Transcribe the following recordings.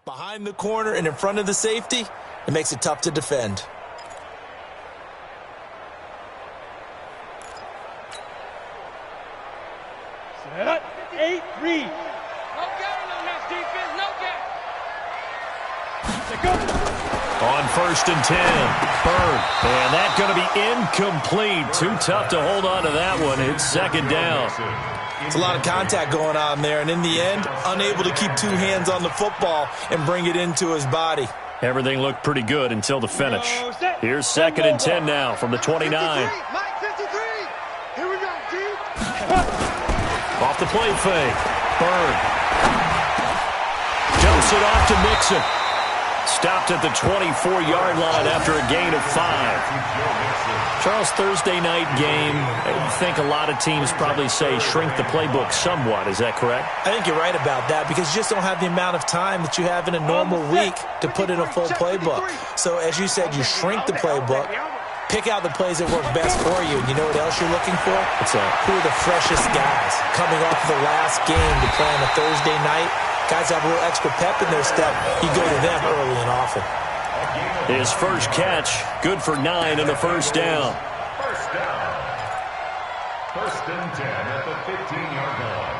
Behind the corner and in front of the safety, it makes it tough to defend. Set, 8, read. No gain on this defense, no gain. Let go. On 1st and 10, Bird. And that's going to be incomplete. Too tough to hold on to that one. It's 2nd down. It's a lot of contact going on there, and in the end, unable to keep 2 hands on the football and bring it into his body. Everything looked pretty good until the finish. Here's 2nd and 10 now from the 29. Mike 53. Here we go, G. Off the play fake. Bird. Dumps it off to Mixon. Stopped at the 24-yard line after a gain of 5. Charles, Thursday night game, I think a lot of teams probably say shrink the playbook somewhat. Is that correct? I think you're right about that because you just don't have the amount of time that you have in a normal week to put in a full playbook. So as you said, you shrink the playbook, pick out the plays that work best for you. And you know what else you're looking for? What's that? Who are the freshest guys coming off the last game to play on a Thursday night? Guys have a little extra pep in their step. You go to them early and often. His first catch, good for 9 and a 1st down. First down. 1st and 10 at the 15-yard line.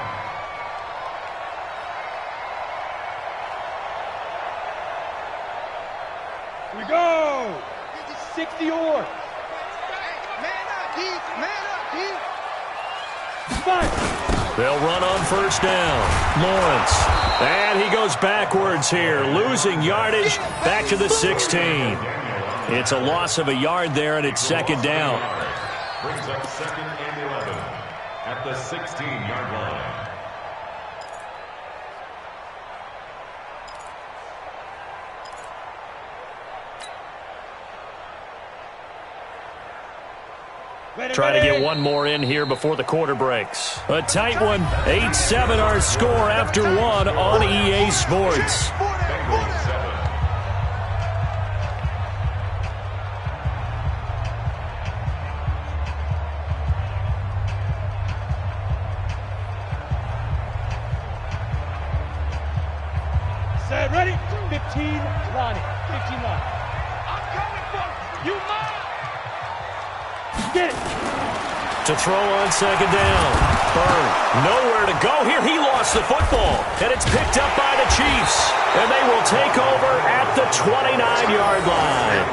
Here we go. 60 or. Man up, D. Man up, D. Spike. They'll run on 1st down. Lawrence. And he goes backwards here, losing yardage back to the 16. It's a loss of a yard there, and it's 2nd down. Brings up 2nd and 11 at the 16-yard line. Trying to get one more in here before the quarter breaks. A tight one. 8-7 our score after 1 on EA Sports. Bengals 7. Set, ready. 15, Lonnie. 15, Lonnie. I'm coming for you. You mine. Get it. To throw on 2nd down. Bird, nowhere to go here. He lost the football, and it's picked up by the Chiefs. And they will take over at the 29-yard line.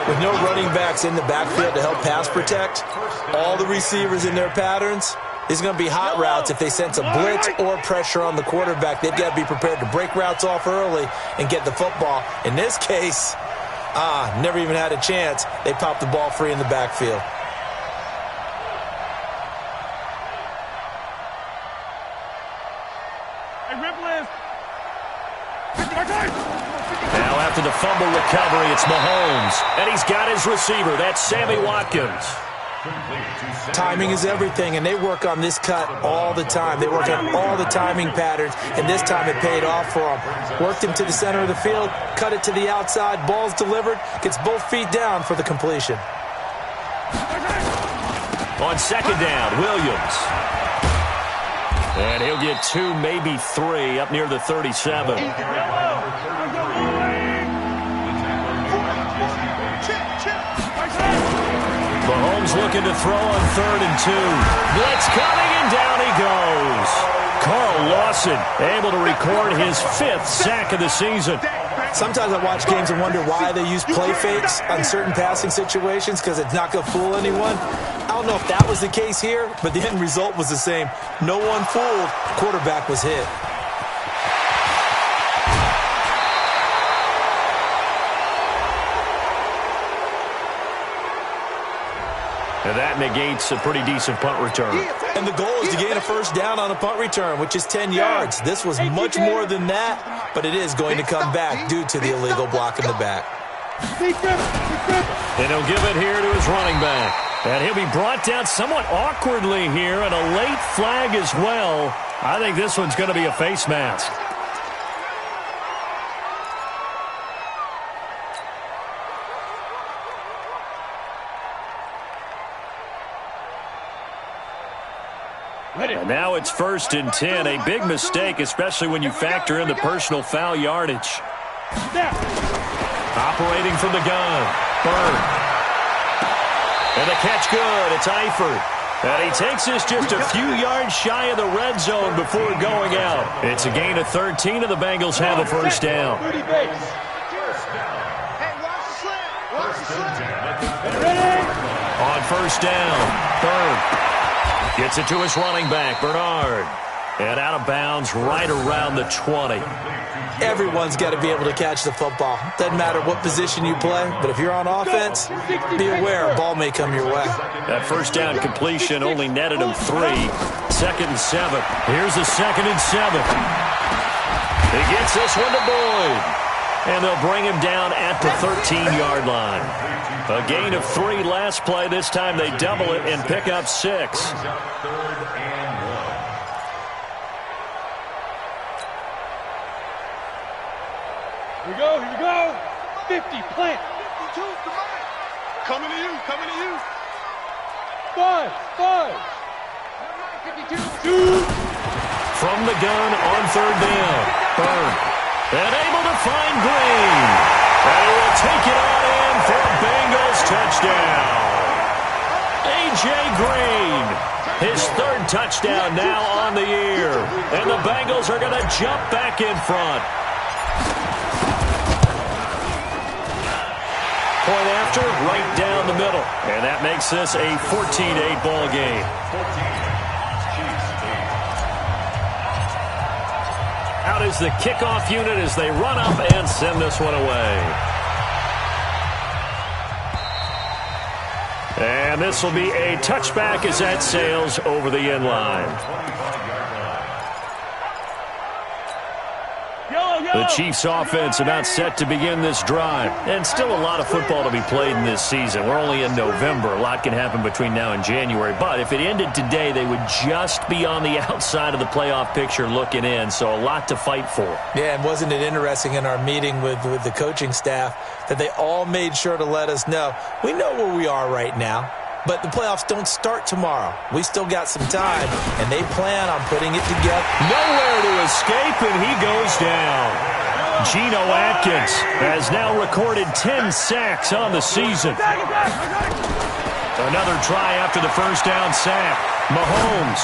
With no running backs in the backfield to help pass protect, all the receivers in their patterns, these are going to be hot routes if they sense a blitz or pressure on the quarterback. They've got to be prepared to break routes off early and get the football. In this case, never even had a chance. They popped the ball free in the backfield. Now after the fumble recovery, it's Mahomes. And he's got his receiver. That's Sammy Watkins. Timing is everything, and they work on this cut all the time. They work on all the timing patterns, and this time it paid off for them. Worked him to the center of the field, cut it to the outside, ball's delivered, gets both feet down for the completion. On 2nd down, Williams. And he'll get 2, maybe 3, up near the 37. Mahomes looking to throw on 3rd and 2. Blitz coming, and down he goes. Carl Lawson able to record his 5th sack of the season. Sometimes I watch games and wonder why they use play fakes on certain passing situations because it's not going to fool anyone. I don't know if that was the case here, but the end result was the same. No one fooled. Quarterback was hit. And that negates a pretty decent punt return. And the goal is to gain a 1st down on a punt return, which is 10 yards. This was much more than that, but it is going to come back due to the illegal block in the back. And he'll give it here to his running back. And he'll be brought down somewhat awkwardly here, and a late flag as well. I think this one's going to be a face mask. And Now it's 1st and 10. A big mistake, especially when you factor in the personal foul yardage. Operating from the gun. Bird. And the catch good. It's Eifert. And he takes this just a few yards shy of the red zone before going out. It's a gain of 13, and the Bengals have a first down. Hey, watch the slant. Watch the slant. On first down, Bird gets it to his running back, Bernard. And out of bounds right around the 20. Everyone's got to be able to catch the football. Doesn't matter what position you play, but if you're on offense, be aware a ball may come your way. That first down completion only netted him 3. 2nd and 7. Here's the 2nd and 7. He gets this one to Boyd. And they'll bring him down at the 13-yard line. A gain of 3 last play. This time they double it and pick up 6. Here we go. 50, plant. 52, come on. Coming to you. 5. 52. From the gun on 3rd down. Bird. And able to find Green. And he will take it on in for a Bengals touchdown. A.J. Green. His 3rd touchdown now on the year. And the Bengals are going to jump back in front. Point after, right down the middle. And that makes this a 14-8 ball game. Out is the kickoff unit as they run up and send this one away. And this will be a touchback as that sails over the end line. The Chiefs' offense about set to begin this drive. And still a lot of football to be played in this season. We're only in November. A lot can happen between now and January. But if it ended today, they would just be on the outside of the playoff picture looking in. So a lot to fight for. Yeah, and wasn't it interesting in our meeting with the coaching staff that they all made sure to let us know, we know where we are right now. But the playoffs don't start tomorrow. We still got some time, and they plan on putting it together. Nowhere to escape, and he goes down. Geno Atkins has now recorded 10 sacks on the season. Another try after the first down sack. Mahomes.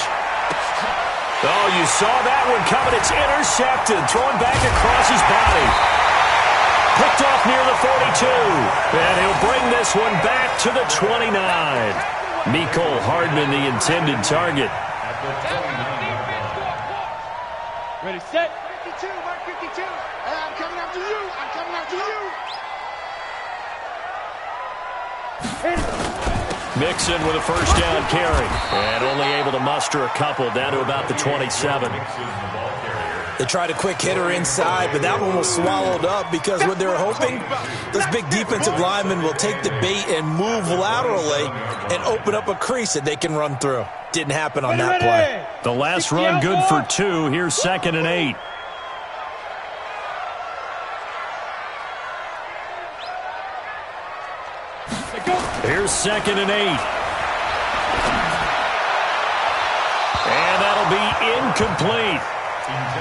Oh, you saw that one coming. It's intercepted. Thrown back across his body. Picked off near the 42. And he'll bring this one back to the 29. Mecole Hardman, the intended target. Ready, set. 52, mark 52. Hey, I'm coming after you. Mixon with a first down carry. And only able to muster a couple down to about the 27. They tried a quick hitter inside, but that one was swallowed up because what they were hoping, those big defensive linemen will take the bait and move laterally and open up a crease that they can run through. Didn't happen on that play. The last run good for 2. Here's 2nd and 8. Here's 2nd and 8. And that'll be incomplete.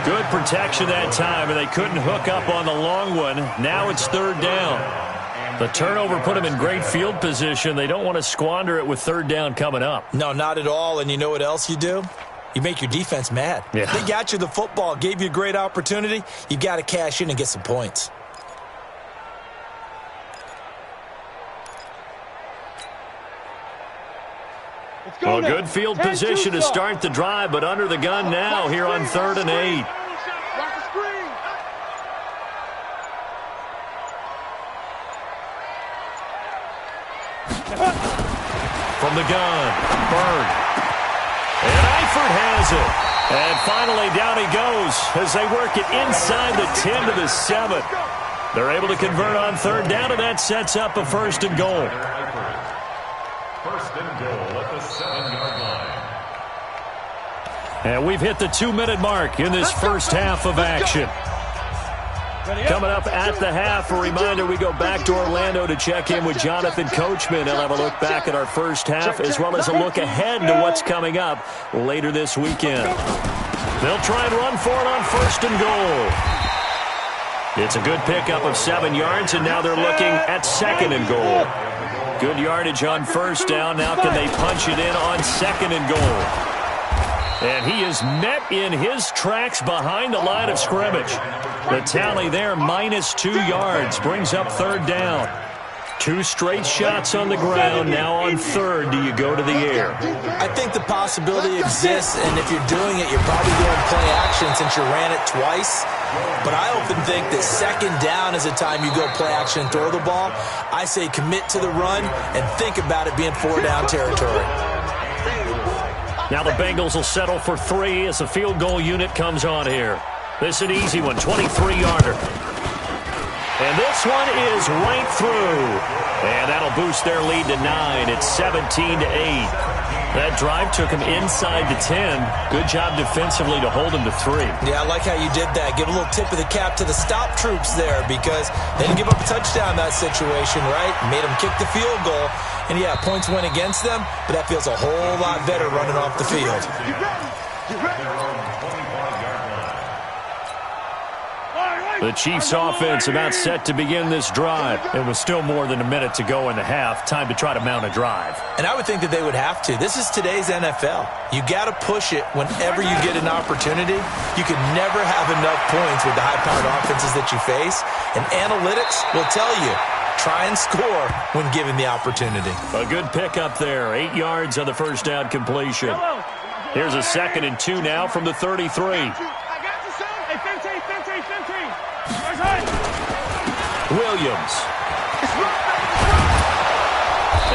Good protection that time, and they couldn't hook up on the long one. Now it's 3rd down. The turnover put them in great field position. They don't want to squander it with 3rd down coming up. No, not at all. And you know what else you do? You make your defense mad. Yeah. They got you the football, gave you a great opportunity. You got to cash in and get some points. Well, good field position to start the drive, but under the gun now here on 3rd and 8. Watch the screen. From the gun, Bird. And Eifert has it. And finally down he goes as they work it inside the 10 to the 7. They're able to convert on 3rd down, and that sets up a 1st and goal. 1st and goal at the 7-yard line. And we've hit the 2-minute mark in this first half of action. Coming up at the half, a reminder we go back to Orlando to check in with Jonathan Coachman. He'll have a look back at our first half as well as a look ahead to what's coming up later this weekend. They'll try and run for it on 1st and goal. It's a good pickup of 7 yards, and now they're looking at 2nd and goal. Good yardage on 1st down. Now can they punch it in on 2nd and goal? And he is met in his tracks behind the line of scrimmage. The tally there, -2 yards, brings up 3rd down. 2 straight shots on the ground. Now on 3rd, do you go to the air? I think the possibility exists, and if you're doing it, you're probably doing play action since you ran it twice. But I often think that 2nd down is a time you go play action and throw the ball. I say commit to the run and think about it being 4-down territory. Now the Bengals will settle for 3 as the field goal unit comes on here. This is an easy one, 23-yarder. And this one is right through. And that'll boost their lead to 9. It's 17-8. That drive took him inside the 10. Good job defensively to hold him to 3. Yeah, I like how you did that. Give a little tip of the cap to the stop troops there because they didn't give up a touchdown in that situation, right? Made them kick the field goal. And, yeah, points went against them, but that feels a whole lot better running off the field. The Chiefs offense about set to begin this drive. It was still more than a minute to go in the half. Time to try to mount a drive. And I would think that they would have to. This is today's NFL. You got to push it whenever you get an opportunity. You can never have enough points with the high-powered offenses that you face. And analytics will tell you, try and score when given the opportunity. A good pickup there. 8 yards on the 1st down completion. Here's a 2nd and 2 now from the 33. Williams.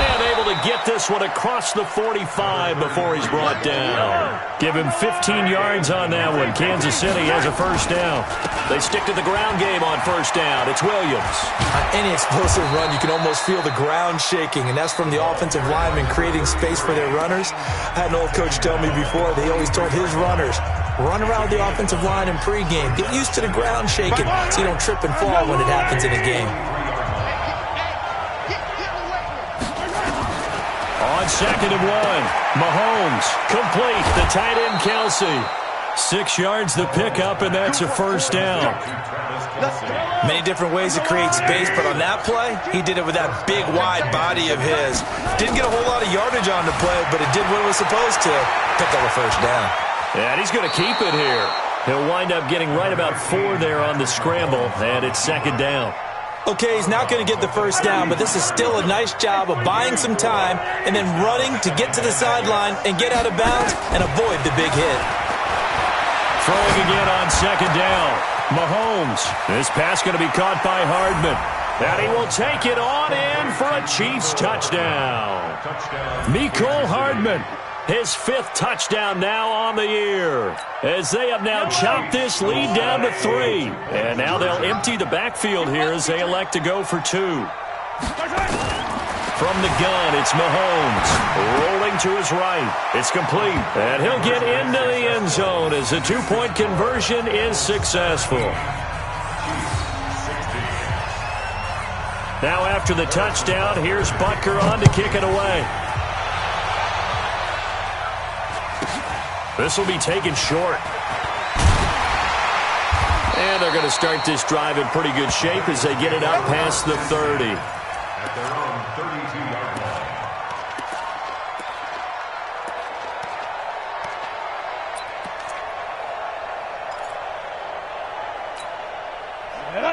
And able to get this one across the 45 before he's brought down. Give him 15 yards on that one. Kansas City has a 1st down. They stick to the ground game on 1st down. It's Williams. On any explosive run, you can almost feel the ground shaking, and that's from the offensive linemen creating space for their runners. I had an old coach tell me before, they always told his runners, run around the offensive line in pregame. Get used to the ground shaking so you don't trip and fall when it happens in a game. On 2nd and 1, Mahomes complete. The tight end, Kelsey. 6 yards the pickup, and that's a 1st down. Many different ways to create space, but on that play, he did it with that big, wide body of his. Didn't get a whole lot of yardage on the play, but it did what it was supposed to. Pick up a 1st down. And he's going to keep it here. He'll wind up getting right about 4 there on the scramble, and it's 2nd down. Okay, he's not going to get the 1st down, but this is still a nice job of buying some time and then running to get to the sideline and get out of bounds and avoid the big hit. Throwing again on 2nd down. Mahomes. This pass going to be caught by Hardman. And he will take it on in for a Chiefs touchdown. Mecole Hardman. His 5th touchdown now on the year, as they have now chopped this lead down to 3. And now they'll empty the backfield here as they elect to go for 2. From the gun, it's Mahomes. Rolling to his right. It's complete. And he'll get into the end zone as the 2-point conversion is successful. Now after the touchdown, here's Butker on to kick it away. This will be taken short. And they're going to start this drive in pretty good shape as they get it up past the 30. At their own 32-yard line.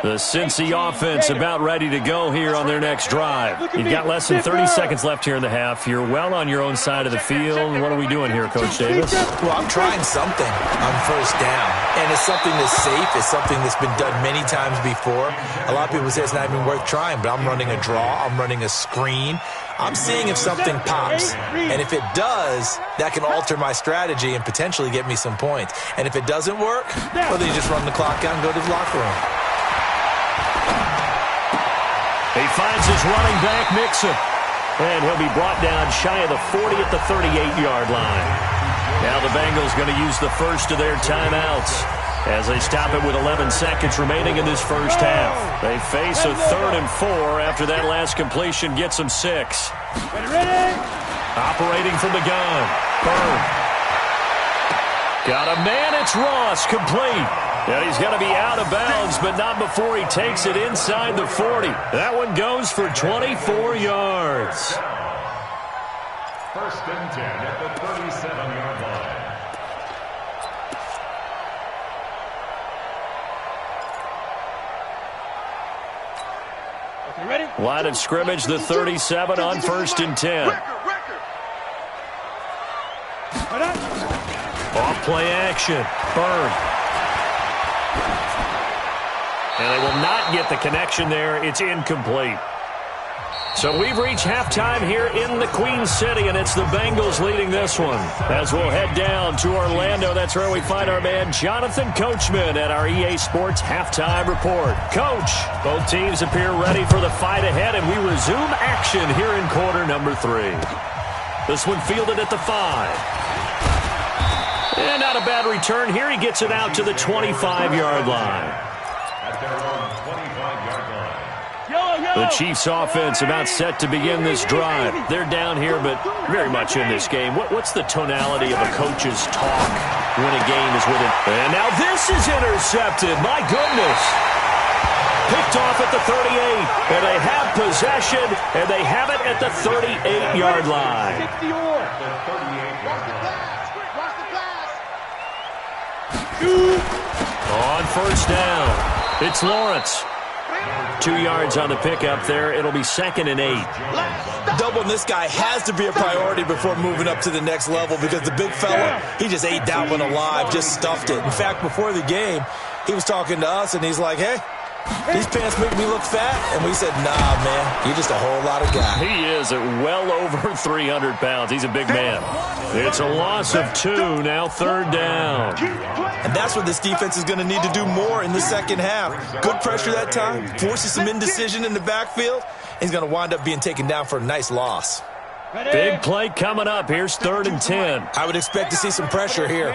The Cincy offense about ready to go here on their next drive. You've got less than 30 seconds left here in the half. You're well on your own side of the field. What are we doing here, Coach Davis? Well, I'm trying something on 1st down, and it's something that's safe. It's something that's been done many times before. A lot of people say it's not even worth trying, but I'm running a draw. I'm running a screen. I'm seeing if something pops, and if it does, that can alter my strategy and potentially get me some points. And if it doesn't work, well, then you just run the clock out and go to the locker room. He finds his running back, Mixon. And he'll be brought down shy of the 40 at the 38-yard line. Now the Bengals going to use the first of their timeouts. as they stop it with 11 seconds remaining in this first half. They face a 3rd and 4 after that last completion gets them 6. Ready? Operating from the gun. Bird. Got a man. It's Ross. Complete. And he's going to be out of bounds, but not before he takes it inside the 40. That one goes for 24 yards. First and 10 at the 37-yard line. Okay, ready? Line of scrimmage, the 37 on 1st and 10. Off play action. Bird. And they will not get the connection there. It's incomplete. So we've reached halftime here in the Queen City, and it's the Bengals leading this one. As we'll head down to Orlando, that's where we find our man Jonathan Coachman at our EA Sports Halftime Report. Coach, both teams appear ready for the fight ahead, and we resume action here in quarter number 3. This one fielded at the 5. And not a bad return here. He gets it out to the 25-yard line. At their own 25-yard line. The Chiefs offense about set to begin this drive. They're down here, but very much in this game. What's the tonality of a coach's talk when a game is within? And now this is intercepted. My goodness. Picked off at the 38. And they have possession, and they have it at the 38-yard line. 60 or. The 38-yard line. On first down, it's Lawrence. 2 yards on the pickup there. It'll be 2nd and 8. Doubling this guy has to be a priority before moving up to the next level because the big fella, he just ate that one alive, just stuffed it. In fact, before the game, he was talking to us, and he's like, hey, these pants make me look fat. And we said, nah, man, you're just a whole lot of guy. He is at well over 300 pounds. He's a big man. It's a loss of 2, now 3rd down. And that's what this defense is going to need to do more in the second half. Good pressure that time, forces some indecision in the backfield. He's going to wind up being taken down for a nice loss. Big play coming up. Here's 3rd and 10. I would expect to see some pressure here.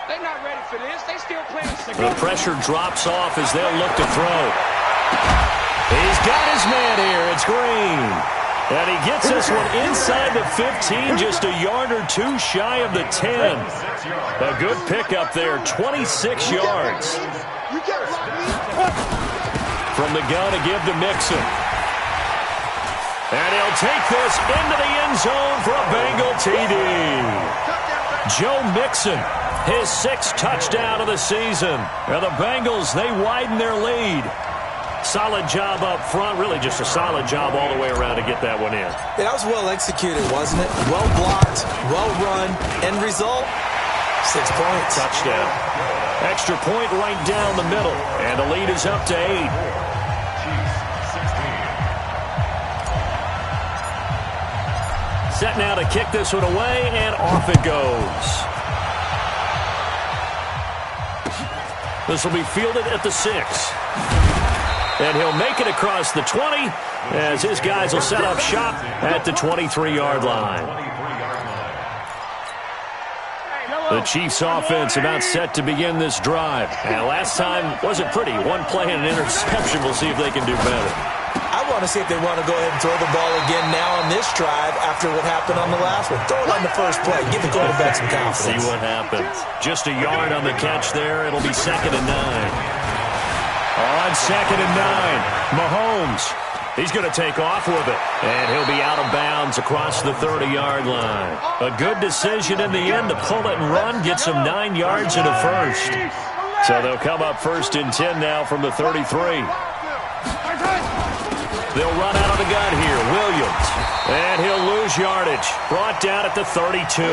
They're not ready for this. They still playing. The pressure drops off as they'll look to throw. He's got his man here. It's Green. And he gets this one inside the 15, just a yard or 2 shy of the 10. A good pickup there, 26 yards. From the gun to give to Mixon. And he'll take this into the end zone for a Bengal TD. Joe Mixon, his 6th touchdown of the season. And the Bengals, they widen their lead. Solid job up front. Really just a solid job all the way around to get that one in. Yeah, that was well executed, wasn't it? Well blocked, well run. End result, 6 points. Touchdown. Extra point right down the middle. And the lead is up to 8. Set now to kick this one away, and off it goes. This will be fielded at the 6. And he'll make it across the 20 as his guys will set up shop at the 23-yard line. The Chiefs offense about set to begin this drive. And last time wasn't pretty. One play and an interception. We'll see if they can do better. I want to see if they want to go ahead and throw the ball again now on this drive after what happened on the last one. Throw it on the first play. Give the quarterback some confidence. See what happens. Just a yard on the catch there. It'll be 2nd and 9. On 2nd and 9, Mahomes. He's going to take off with it. And he'll be out of bounds across the 30-yard line. A good decision in the end to pull it and run. Get some 9 yards and a first. So they'll come up 1st and 10 now from the 33. They'll run out of the gun here. Williams. And he'll lose yardage. Brought down at the 32.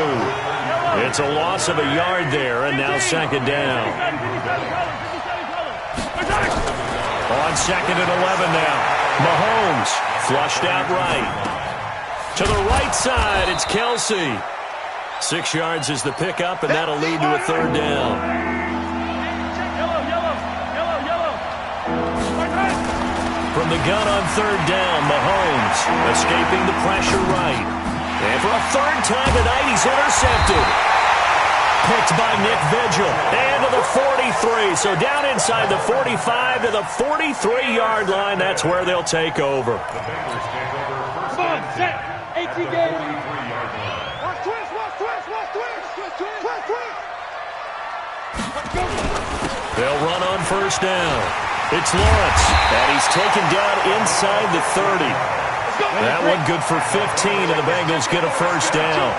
It's a loss of a yard there, and now 2nd down. On 2nd and 11 now. Mahomes flushed out right. To the right side, it's Kelsey. 6 yards is the pickup, and that'll lead to a 3rd down. From the gun on 3rd down, Mahomes escaping the pressure right. And for a 3rd time tonight, he's intercepted. picked by Nick Vigil. And to the 43. So down inside the 45 to the 43-yard line. That's where they'll take over. Come on, set. 18 games. Watch twist, watch twist, watch twist. Twist, twist. They'll run on first down. It's Lawrence, and he's taken down inside the 30. That one good for 15, and the Bengals get a first down.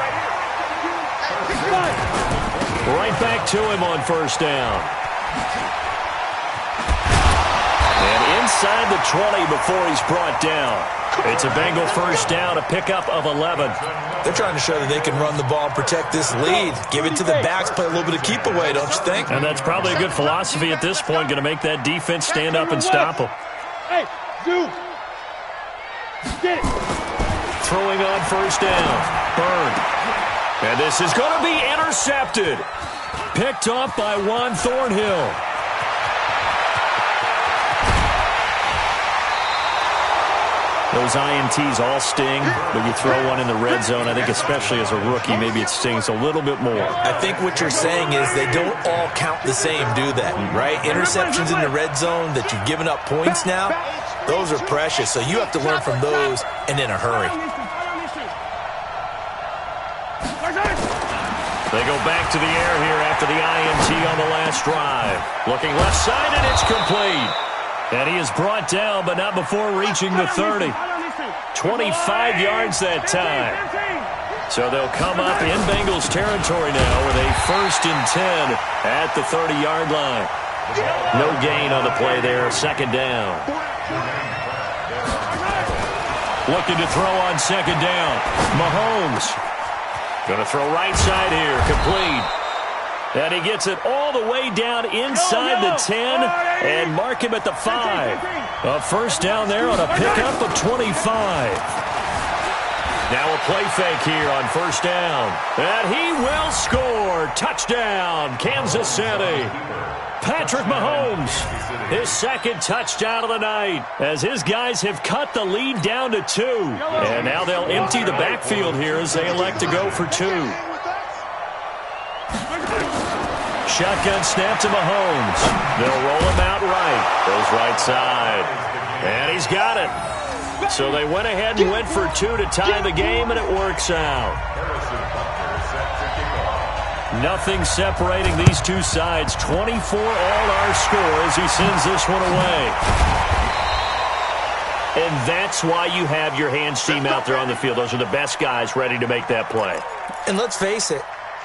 Right back to him on first down. And inside the 20 before he's brought down. It's a Bengal first down, a pickup of 11. They're trying to show that they can run the ball and protect this lead. Give it to the backs, play a little bit of keep away, don't you think? And that's probably a good philosophy at this point, going to make that defense stand up and stop them. Hey, zoom. Get it. Throwing on first down. Byrne. And this is going to be intercepted. Picked off by Juan Thornhill. Those INTs all sting, but you throw one in the red zone, I think especially as a rookie, maybe it stings a little bit more. I think what you're saying is they don't all count the same, do they? Right? Interceptions in the red zone that you've given up points now, those are precious. So you have to learn from those and in a hurry. They go back to the air here after the INT on the last drive. Looking left side, and it's complete. And he is brought down, but not before reaching the 30. 25 yards that time. So they'll come up in Bengals territory now with a 1st and 10 at the 30-yard line. No gain on the play there, second down. Looking to throw on second down. Mahomes. Going to throw right side here, complete. And he gets it all the way down inside the 10 and mark him at the 5. A first down there on a pickup of 25. Now a play fake here on first down. And he will score. Touchdown, Kansas City. Patrick Mahomes, his second touchdown of the night, as his guys have cut the lead down to 2. And now they'll empty the backfield here as they elect to go for 2. Shotgun snap to Mahomes. They'll roll him out right. Goes right side. And he's got it. So they went ahead and went for 2 to tie the game, and it works out. Nothing separating these two sides. 24 all our score as he sends this one away. And that's why you have your hands team out there on the field. Those are the best guys ready to make that play. And let's face it,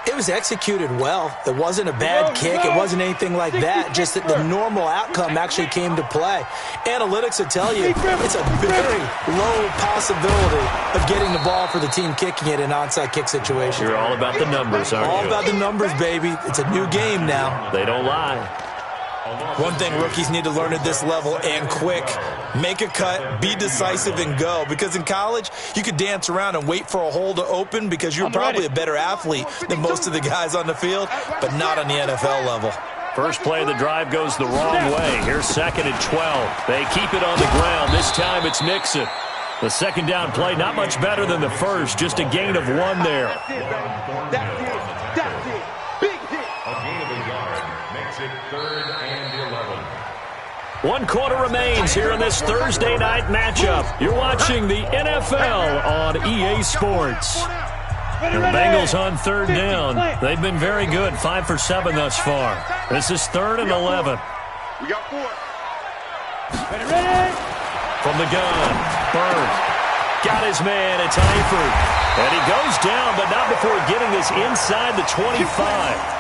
it was executed well. It wasn't a bad kick. It wasn't anything like that. Just that the normal outcome actually came to play. Analytics will tell you it's a very low possibility of getting the ball for the team kicking it in an onside kick situation. You're all about the numbers, aren't you? All about the numbers, baby. It's a new game now. They don't lie. One thing rookies need to learn at this level, and quick, make a cut, be decisive, and go. Because in college, you could dance around and wait for a hole to open because you're probably a better athlete than most of the guys on the field, but not on the NFL level. First play of the drive goes the wrong way. Here's 2nd and 12. They keep it on the ground. This time it's Mixon. The second down play, not much better than the first, just a gain of 1 there. That's it. Big hit. A gain of a yard makes it 3rd and 11. 1 quarter remains here in this Thursday night matchup. You're watching the NFL on EA Sports. The Bengals on 3rd down. They've been very good, 5 for 7 thus far. This is 3rd and 11. We got 4. Ready? From the gun, Byrne. Got his man, it's Eifert. And he goes down, but not before getting this inside the 25.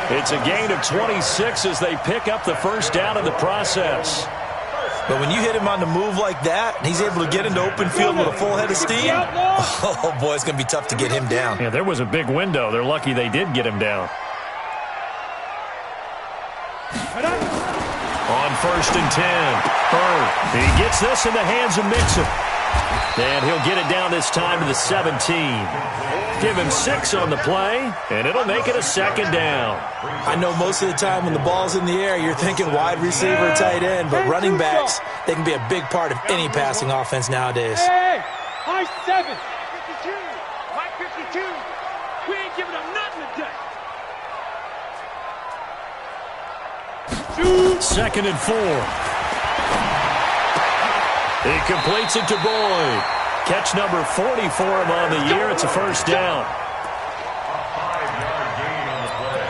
It's a gain of 26 as they pick up the first down in the process. But when you hit him on the move like that, and he's able to get into open field with a full head of steam, oh, boy, it's going to be tough to get him down. Yeah, there was a big window. They're lucky they did get him down. On 1st and 10, Byrne. He gets this in the hands of Mixon. And he'll get it down this time to the 17. Give him 6 on the play, and it'll make it a 2nd down. I know most of the time when the ball's in the air, you're thinking wide receiver, tight end, but running backs, they can be a big part of any passing offense nowadays. Hey, high 7. 52. Mike 52. We ain't giving up nothing today. 2nd and 4. He completes it to Boyd. Catch number 40 for him on the year. It's a first down. A 5-yard gain on the play.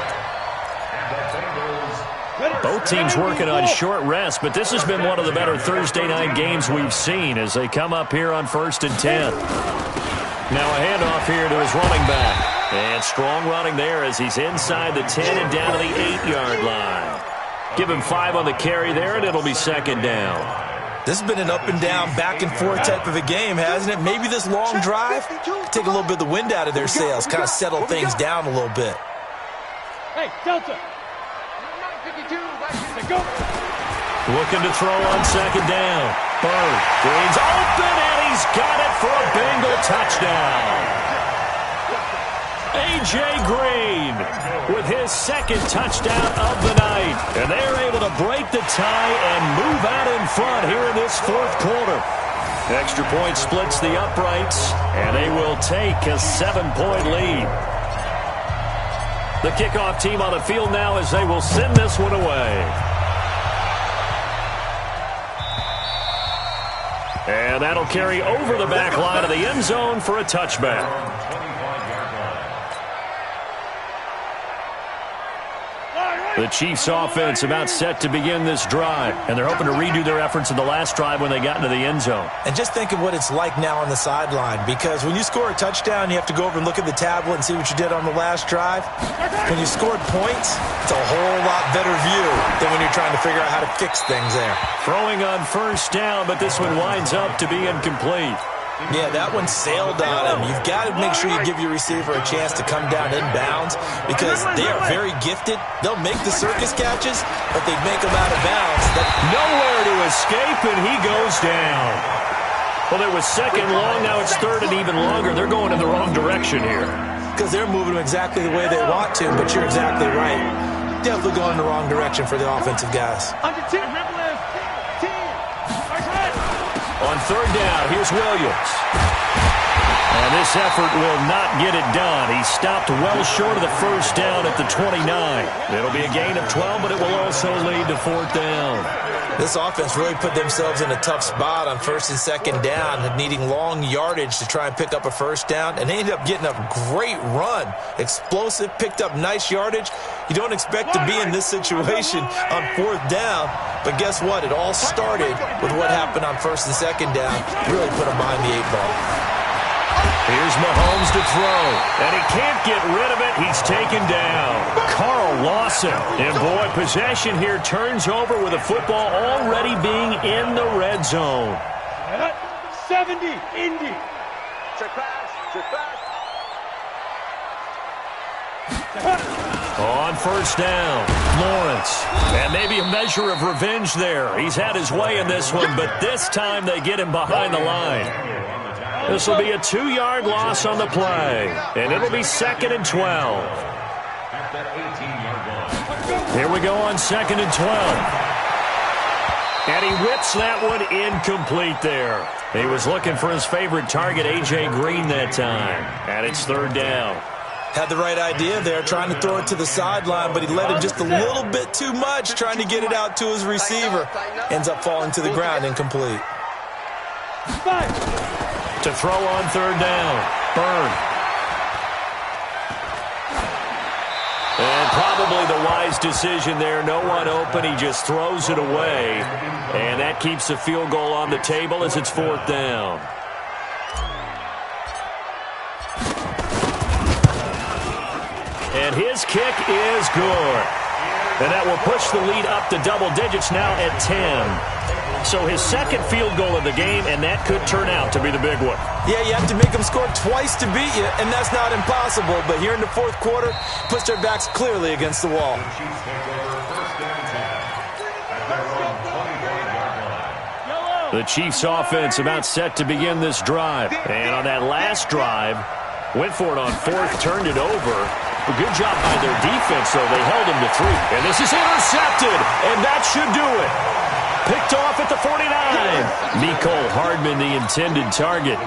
And the Bengals. Both teams working on short rest, but this has been one of the better Thursday night games we've seen as they come up here on 1st and 10. Now a handoff here to his running back. And strong running there as he's inside the 10 and down to the 8-yard line. Give him 5 on the carry there, and it'll be 2nd down. This has been an up-and-down, back-and-forth type of a game, hasn't it? Maybe this long drive take a little bit of the wind out of their sails, kind of settle things down a little bit. Hey, Delta. Go. Looking to throw on 2nd down. Bird. Green's open, and he's got it for a Bengal touchdown. A.J. Green with his 2nd touchdown of the night. And they're able to break the tie and move out in front here in this 4th quarter. Extra point splits the uprights, and they will take a 7-point lead. The kickoff team on the field now as they will send this one away. And that'll carry over the back line of the end zone for a touchback. The Chiefs offense about set to begin this drive, and they're hoping to redo their efforts in the last drive when they got into the end zone. And just think of what it's like now on the sideline, because when you score a touchdown, you have to go over and look at the tablet and see what you did on the last drive. When you scored points, it's a whole lot better view than when you're trying to figure out how to fix things there. Throwing on 1st down, but this one winds up to be incomplete. Yeah, that one sailed on him. You've got to make sure you give your receiver a chance to come down inbounds because they are very gifted. They'll make the circus catches, but they make them out of bounds. Nowhere to escape, and he goes down. Well, it was 2nd long. Now it's 3rd and even longer. They're going in the wrong direction here. Because they're moving them exactly the way they want to, but you're exactly right. Definitely going in the wrong direction for the offensive guys. On 3rd down, here's Williams. And this effort will not get it done. He stopped well short of the 1st down at the 29. It'll be a gain of 12, but it will also lead to 4th down. This offense really put themselves in a tough spot on 1st and 2nd down, needing long yardage to try and pick up a 1st down, and they ended up getting a great run. Explosive, picked up nice yardage. You don't expect to be in this situation on 4th down, but guess what? It all started with what happened on 1st and 2nd down. Really put them behind the 8 ball. Here's Mahomes to throw, and he can't get rid of it. He's taken down. Carl Lawson. And, boy, possession here turns over with the football already being in the red zone. 70, Indy. On 1st down, Lawrence. And maybe a measure of revenge there. He's had his way in this one, but this time they get him behind the line. This will be a 2-yard loss on the play, and it'll be 2nd and 12. Here we go on 2nd and 12. And he whips that one incomplete there. He was looking for his favorite target, A.J. Green, that time. And it's 3rd down. Had the right idea there, trying to throw it to the sideline, but he let him just a little bit too much, trying to get it out to his receiver. Ends up falling to the ground, incomplete. To throw on 3rd down, Bird. And probably the wise decision there. No one open. He just throws it away. And that keeps the field goal on the table as it's 4th down. And his kick is good. And that will push the lead up to double digits now at 10. So his 2nd field goal of the game, and that could turn out to be the big one. Yeah, you have to make them score twice to beat you, and that's not impossible. But here in the 4th quarter, puts their backs clearly against the wall. The Chiefs offense about set to begin this drive. And on that last drive, went for it on 4th, turned it over. A good job by their defense, though. They held him to 3. And this is intercepted, and that should do it. Picked off at the 49. Mecole Hardman, the intended target.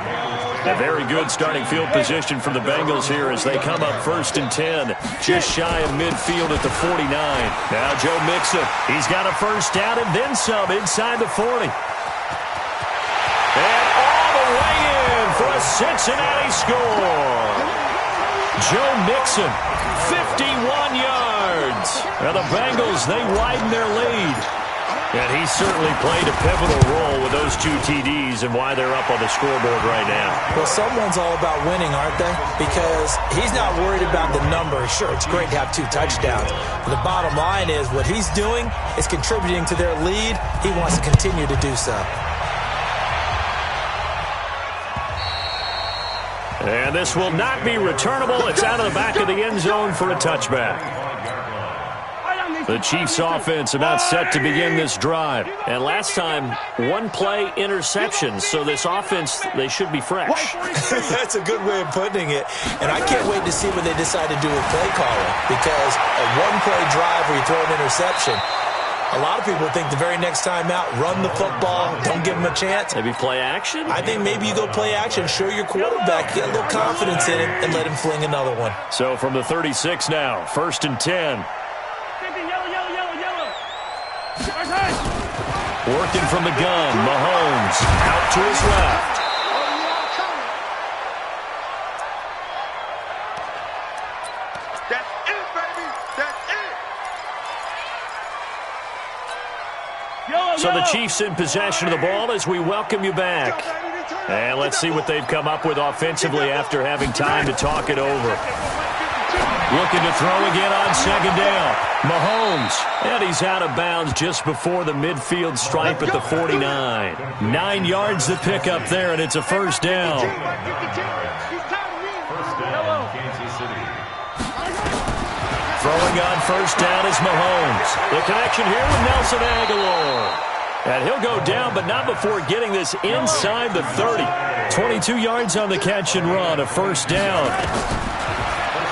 A very good starting field position for the Bengals here as they come up 1st and 10. Just shy of midfield at the 49. Now Joe Mixon. He's got a first down and then some inside the 40. And all the way in for a Cincinnati score. Joe Mixon, 51 yards. Now the Bengals, they widen their lead. And he certainly played a pivotal role with those 2 TDs and why they're up on the scoreboard right now. Well, someone's all about winning, aren't they? Because he's not worried about the number. Sure, it's great to have 2 touchdowns. But the bottom line is what he's doing is contributing to their lead. He wants to continue to do so. And this will not be returnable. It's out of the back of the end zone for a touchback. The Chiefs offense about set to begin this drive. And last time, 1-play interception. So this offense, they should be fresh. That's a good way of putting it. And I can't wait to see what they decide to do with play calling. Because a 1-play drive where you throw an interception, a lot of people think the very next time out, run the football, don't give them a chance. Maybe play action? I think maybe you go play action, show your quarterback, get a little confidence in him, and let him fling another one. So from the 36 now, 1st and 10. Working from the gun, Mahomes out to his left. That's it, baby. That's it. So the Chiefs in possession of the ball as we welcome you back. And let's see what they've come up with offensively after having time to talk it over. Looking to throw again on 2nd down. Mahomes, and he's out of bounds just before the midfield stripe at the 49. 9 yards to pick up there, and it's a 1st down. Throwing on 1st down is Mahomes. The connection here with Nelson Aguilar. And he'll go down, but not before getting this inside the 30. 22 yards on the catch and run, a 1st down.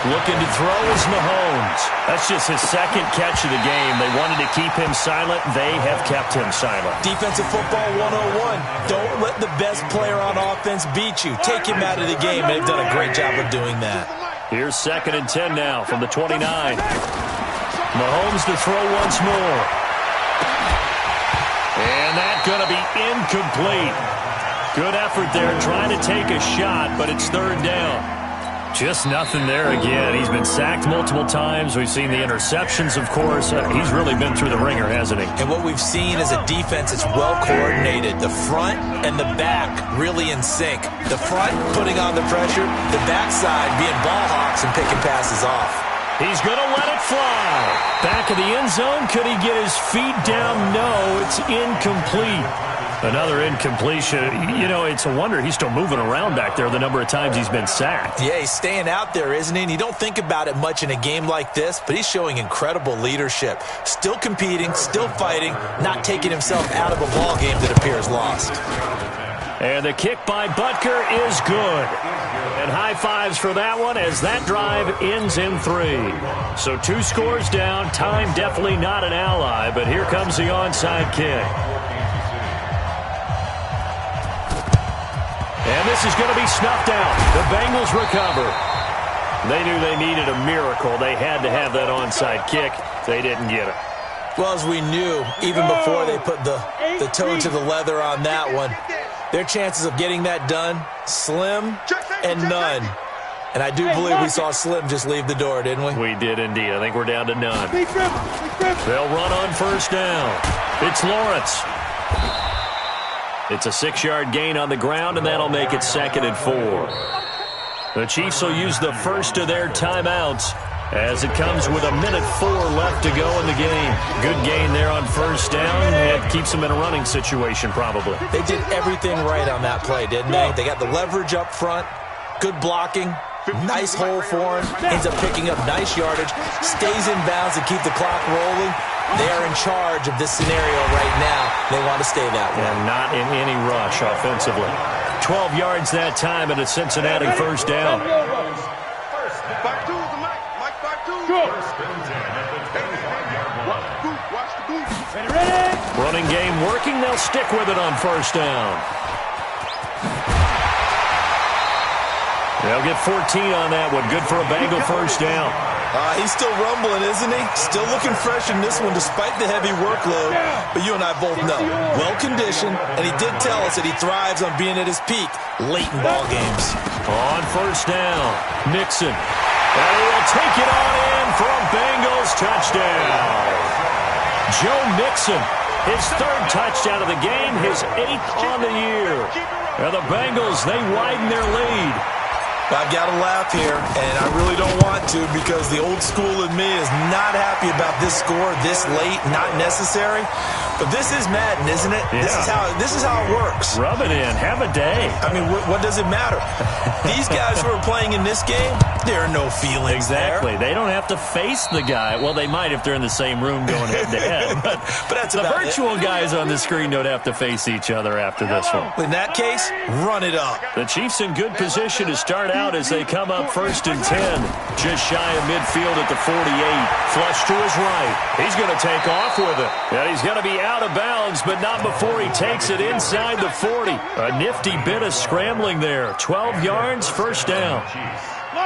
Looking to throw is Mahomes. That's just his 2nd catch of the game. They wanted to keep him silent. They have kept him silent. Defensive football 101. Don't let the best player on offense beat you. Take him out of the game, and they've done a great job of doing that. Here's 2nd and 10 now from the 29. Mahomes to throw once more. And that's going to be incomplete. Good effort there trying to take a shot, but it's 3rd down. Just nothing there again. He's been sacked multiple times. We've seen the interceptions, of course. He's really been through the ringer, hasn't he? And what we've seen is a defense that's well coordinated. The front and the back really in sync. The front putting on the pressure, the backside being ball hawks and picking passes off. He's going to let it fly. Back of the end zone. Could he get his feet down? No, it's incomplete. Another incompletion. You know, it's a wonder he's still moving around back there the number of times he's been sacked. Yeah, he's staying out there, isn't he? And you don't think about it much in a game like this, but he's showing incredible leadership. Still competing, still fighting, not taking himself out of a ball game that appears lost. And the kick by Butker is good. And high fives for that one as that drive ends in 3. So 2 scores down. Time definitely not an ally, but here comes the onside kick. And this is going to be snuffed out. The Bengals recover. They knew they needed a miracle. They had to have that onside kick. They didn't get it. Well, as we knew, even before they put the toe to the leather on that one, their chances of getting that done, slim and none. And I do believe we saw Slim just leave the door, didn't we? We did indeed. I think we're down to none. They'll run on 1st down. It's Lawrence. It's a 6-yard gain on the ground, and that'll make it 2nd and 4. The Chiefs will use the first of their timeouts as it comes with 1:04 left to go in the game. Good gain there on 1st down. It keeps them in a running situation probably. They did everything right on that play, didn't they? They got the leverage up front, good blocking, nice hole for him, ends up picking up nice yardage, stays in bounds to keep the clock rolling. They are in charge of this scenario right now. They want to stay that way. And not in any rush offensively. 12 yards that time and a Cincinnati 1st down. Running game working. They'll stick with it on 1st down. They'll get 14 on that one. Good for a Bengal first down. He's still rumbling, isn't he? Still looking fresh in this one despite the heavy workload. But you and I both know, well-conditioned, and he did tell us that he thrives on being at his peak late in ball games. On first down, Mixon. And he will take it on in for a Bengals touchdown. Joe Mixon, his third touchdown of the game, his 8th on the year. And the Bengals, they widen their lead. I've got to laugh here, and I really don't want to because the old school in me is not happy about this score this late, not necessary. But this is Madden, isn't it? Yeah. This is how it works. Rub it in. Have a day. I mean, what does it matter? These guys who are playing in this game, there are no feelings Exactly. there. They don't have to face the guy. Well, they might if they're in the same room going head-to-head. But that's the about virtual guys on the screen don't have to face each other after this one. In that case, run it up. The Chiefs in good position to start out as they come up 1st and 10. Just shy of midfield at the 48. Flush to his right. He's going to take off with it. And he's going to be out of bounds, but not before he takes it inside the 40. A nifty bit of scrambling there. 12 yards, first down.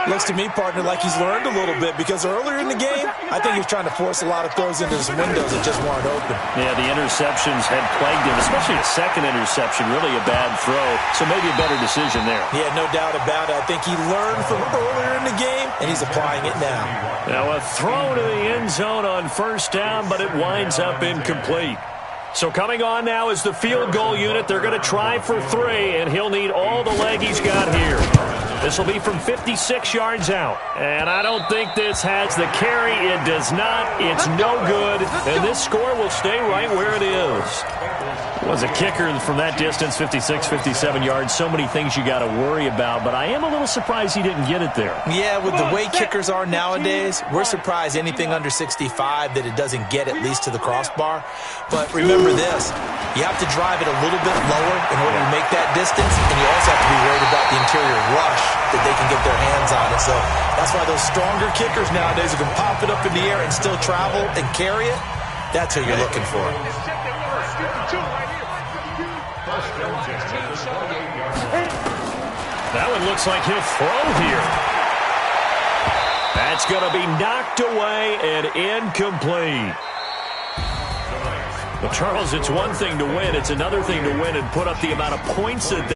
Looks to me, partner, like he's learned a little bit because earlier in the game, I think he was trying to force a lot of throws into some windows that just weren't open. Yeah, the interceptions had plagued him, especially a second interception, really a bad throw. So maybe a better decision there. Yeah, no doubt about it. I think he learned from earlier in the game, and he's applying it now. Now a throw to the end zone on first down, but it winds up incomplete. So coming on now is the field goal unit. They're going to try for 3, and he'll need all the leg he's got here. This will be from 56 yards out. And I don't think this has the carry. It does not. It's no good. And this score will stay right where it is. Was a kicker from that distance, 56, 57 yards. So many things you got to worry about. But I am a little surprised he didn't get it there. Yeah, with the way kickers are nowadays, we're surprised anything under 65 that it doesn't get at least to the crossbar. But remember this, you have to drive it a little bit lower in order to make that distance, and you also have to be worried about the interior rush that they can get their hands on it. So that's why those stronger kickers nowadays who can pop it up in the air and still travel and carry it, that's who you're looking for. That one looks like he'll throw here. That's going to be knocked away and incomplete. But, Charles, it's one thing to win. It's another thing to win and put up the amount of points that